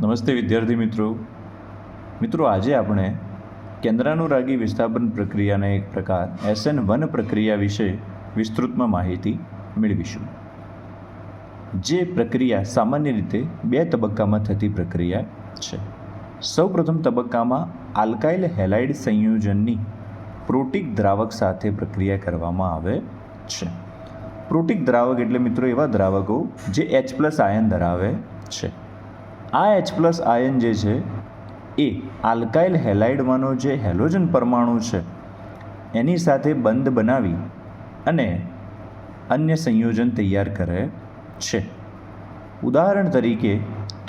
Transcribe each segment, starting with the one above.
નમસ્તે વિદ્યાર્થી મિત્રો આજે આપણે કેન્દ્રાનુરાગી વિસ્થાપન પ્રક્રિયાના એક પ્રકાર SN1 પ્રક્રિયા વિશે વિસ્તૃતમાં માહિતી મેળવીશું. જે પ્રક્રિયા સામાન્ય રીતે 2 તબક્કામાં થતી પ્રક્રિયા છે. સૌપ્રથમ તબક્કામાં આલ્કાઇલ હેલાઇડ સંયોજનની પ્રોટીક દ્રાવક સાથે પ્રક્રિયા કરવામાં આવે છે. પ્રોટીક દ્રાવક એટલે મિત્રો એવા દ્રાવકો જે H+ આયન ધરાવે છે. આ H+ આયન જે છે એ આલ્કાઇલ હેલાઇડમાંનો જે હેલોજન પરમાણુ છે એની સાથે બંધ બનાવી અને અન્ય સંયોજન તૈયાર કરે છે. ઉદાહરણ તરીકે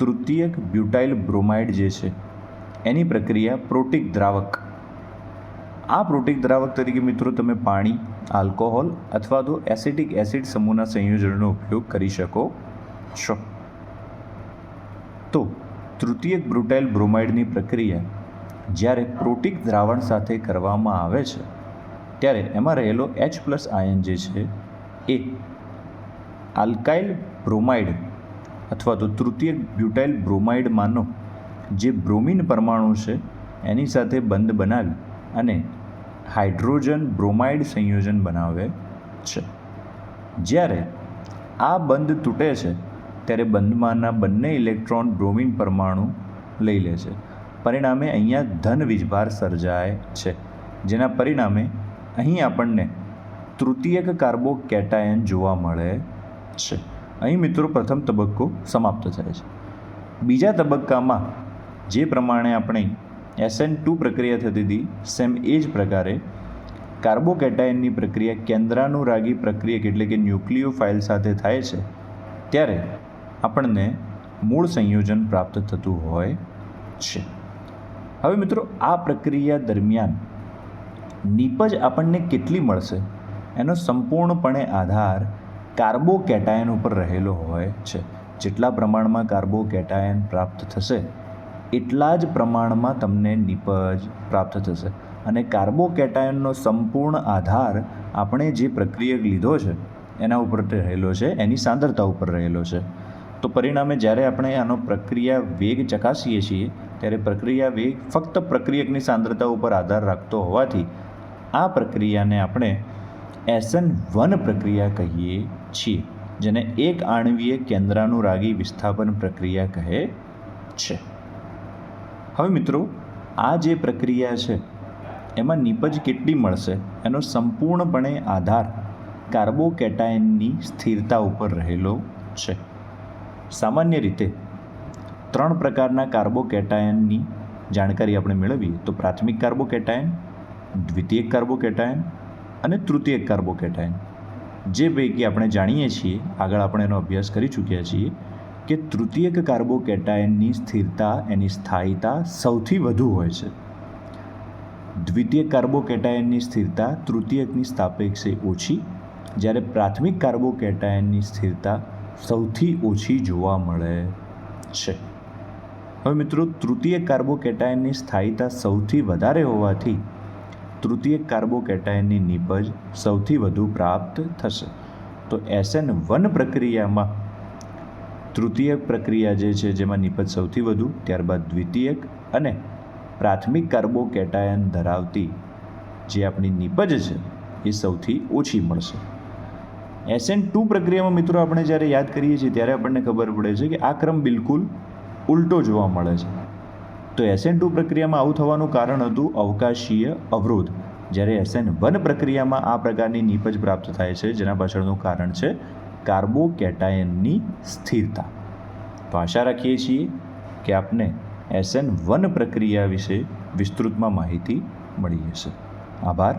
તૃતીયક બ્યુટાઇલ બ્રોમાઇડ જે છે એની પ્રક્રિયા પ્રોટીક દ્રાવક. આ પ્રોટીક દ્રાવક તરીકે મિત્રો તમે પાણી, આલ્કોહોલ અથવા તો એસિટિક એસિડ સમૂહના સંયોજનનો ઉપયોગ કરી શકો છો. તો તૃતીયક બ્યુટાઇલ બ્રોમાઇડની પ્રક્રિયા જ્યારે પ્રોટીક દ્રાવણ સાથે કરવામાં આવે છે ત્યારે એમાં રહેલો H+ આયન જે છે એ આલ્કાઇલ બ્રોમાઇડ અથવા તો તૃતીયક બ્યુટાઇલ બ્રોમાઇડમાંનો જે બ્રોમિન પરમાણુ છે એની સાથે બંધ બનાવી અને હાઇડ્રોજન બ્રોમાઇડ સંયોજન બનાવે છે. જ્યારે આ બંધ તૂટે છે ત્યારે બંધમાંના બંને ઇલેક્ટ્રોન બ્રોમિન પરમાણુ લઈ લે છે. પરિણામે અહીંયા ધન વીજભાર સર્જાય છે, જેના પરિણામે અહીં આપણને તૃતીયક કાર્બોકેટાયન જોવા મળે છે. અહીં મિત્રો પ્રથમ તબક્કો સમાપ્ત થાય છે. બીજા તબક્કામાં જે પ્રમાણે આપણે SN2 પ્રક્રિયા થતી હતી સેમ એ જ પ્રકારે કાર્બોકેટાયનની પ્રક્રિયા કેન્દ્રાનુરાગી પ્રક્રિયક એટલે કે ન્યુક્લિયોફાઇલ સાથે થાય છે ત્યારે આપણને મૂળ સંયોજન પ્રાપ્ત થતું હોય છે. હવે મિત્રો આ પ્રક્રિયા દરમિયાન નીપજ આપણને કેટલી મળશે એનો સંપૂર્ણપણે આધાર કાર્બોકેટાયન ઉપર રહેલો હોય છે. જેટલા પ્રમાણમાં કાર્બોકેટાયન પ્રાપ્ત થશે એટલા જ પ્રમાણમાં તમને નીપજ પ્રાપ્ત થશે. અને કાર્બોકેટાયનનો સંપૂર્ણ આધાર આપણે જે પ્રક્રિયક લીધો છે એના ઉપર રહેલો છે, એની સાંદ્રતા ઉપર રહેલો છે. તો પરિણામે જ્યારે આપણે આનો પ્રક્રિયા વેગ ચકાસીએ છીએ ત્યારે પ્રક્રિયા વેગ ફક્ત પ્રક્રિયકની સાંદ્રતા ઉપર આધાર રાખતો હોવાથી આ પ્રક્રિયાને આપણે SN1 પ્રક્રિયા કહીએ છીએ, જેને એક આણ્વીય કેન્દ્રાનુરાગી વિસ્થાપન પ્રક્રિયા કહે છે. હવે મિત્રો આ જે પ્રક્રિયા છે એમાં નીપજ કેટલી મળશે એનો સંપૂર્ણપણે આધાર કાર્બોકેટાયનની સ્થિરતા ઉપર રહેલો છે. સામાન્ય રીતે 3 પ્રકારના કાર્બોકેટાયનની જાણકારી આપણે મેળવીએ તો પ્રાથમિક કાર્બોકેટાયન, દ્વિતીયક કાર્બોકેટાયન અને તૃતીયક કાર્બોકેટાયન. જે પૈકી આપણે જાણીએ છીએ, આગળ આપણે એનો અભ્યાસ કરી ચૂક્યા છીએ કે તૃતીયક કાર્બોકેટાયનની સ્થિરતા, એની સ્થાયીતા સૌથી વધુ હોય છે. દ્વિતીયક કાર્બોકેટાયનની સ્થિરતા તૃતીયકની સાપેક્ષે ઓછી, જ્યારે પ્રાથમિક કાર્બોકેટાયનની સ્થિરતા સૌથી ઓછી જોવા મળે છે. હવે મિત્રો તૃતીયક કાર્બોકેટાયનની સ્થાયીતા સૌથી વધારે હોવાથી તૃતીયક કાર્બોકેટાયનની નીપજ સૌથી વધુ પ્રાપ્ત થશે. તો SN1 પ્રક્રિયામાં તૃતીયક પ્રક્રિયા જે છે જેમાં નીપજ સૌથી વધુ, ત્યારબાદ દ્વિતીયક અને પ્રાથમિક કાર્બોકેટાયન ધરાવતી જે આપણી નીપજ છે એ સૌથી ઓછી મળશે. SN2 પ્રક્રિયામાં મિત્રો આપણે જ્યારે યાદ કરીએ છીએ ત્યારે આપણને ખબર પડે છે કે આ ક્રમ બિલકુલ ઉલટો જોવા મળે છે. તો SN2 પ્રક્રિયામાં આવું થવાનું કારણ હતું અવકાશીય અવરોધ, જ્યારે SN1 પ્રક્રિયામાં આ પ્રકારની નીપજ પ્રાપ્ત થાય છે જેના પાછળનું કારણ છે કાર્બોકેટાયનની સ્થિરતા. તો આશા રાખીએ છીએ કે આપને SN1 પ્રક્રિયા વિશે વિસ્તૃતમાં માહિતી મળી હશે. આભાર.